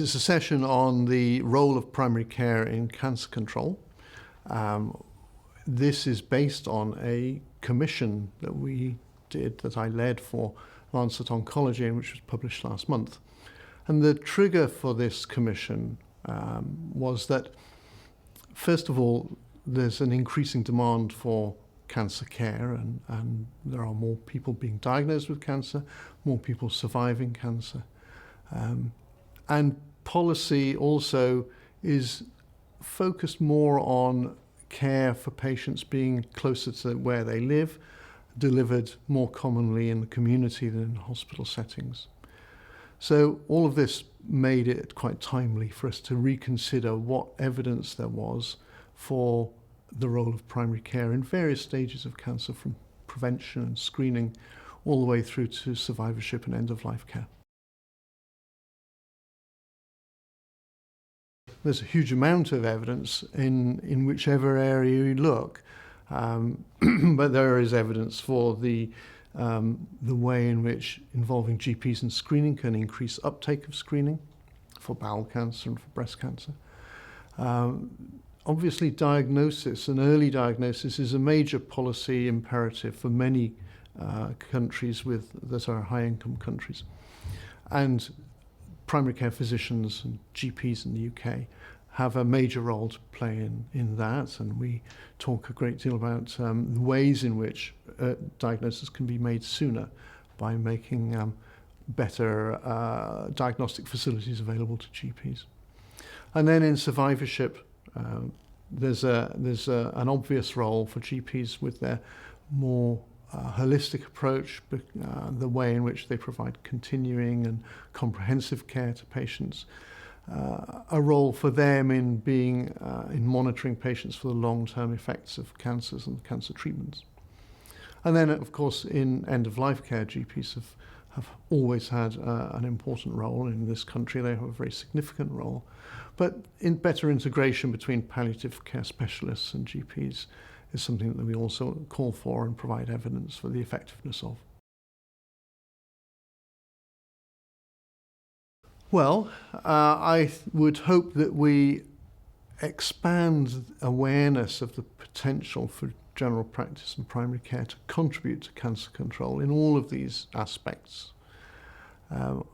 It's a session on the role of primary care in cancer control. This is based on a commission that we did, that I led for Lancet Oncology, and which was published last month. And the trigger for this commission was that, first of all, there's an increasing demand for cancer care, and there are more people being diagnosed with cancer, more people surviving cancer. And policy also is focused more on care for patients being closer to where they live, delivered more commonly in the community than in hospital settings. So all of this made it quite timely for us to reconsider what evidence there was for the role of primary care in various stages of cancer, from prevention and screening all the way through to survivorship and end-of-life care. There's a huge amount of evidence in whichever area you look, but there is evidence for the way in which involving GPs in screening can increase uptake of screening for bowel cancer and for breast cancer. Obviously, diagnosis and early diagnosis is a major policy imperative for many countries that are high-income countries. And primary care physicians and GPs in the UK have a major role to play in that, and we talk a great deal about the ways in which diagnosis can be made sooner by making better diagnostic facilities available to GPs. And then in survivorship, there's an obvious role for GPs with their more holistic approach, the way in which they provide continuing and comprehensive care to patients, a role for them in monitoring patients for the long-term effects of cancers and cancer treatments. And then, of course, in end-of-life care, GPs have always had an important role. In this country, they have a very significant role. But in better integration between palliative care specialists and GPs is something that we also call for and provide evidence for the effectiveness of. Well, I would hope that we expand awareness of the potential for general practice and primary care to contribute to cancer control in all of these aspects.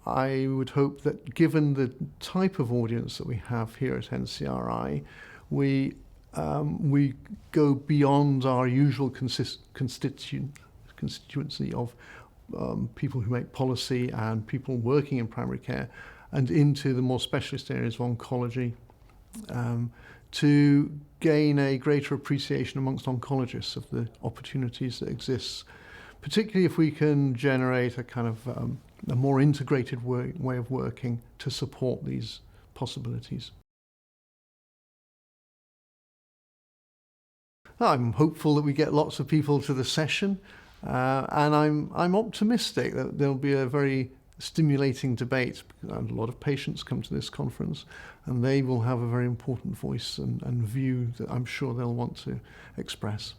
I would hope that, given the type of audience that we have here at NCRI, we go beyond our usual constituency of people who make policy and people working in primary care, and into the more specialist areas of oncology, to gain a greater appreciation amongst oncologists of the opportunities that exist, particularly if we can generate a kind of a more integrated way of working to support these possibilities. I'm hopeful that we get lots of people to the session, and I'm optimistic that there'll be a very stimulating debate. A lot of patients come to this conference, and they will have a very important voice and view that I'm sure they'll want to express.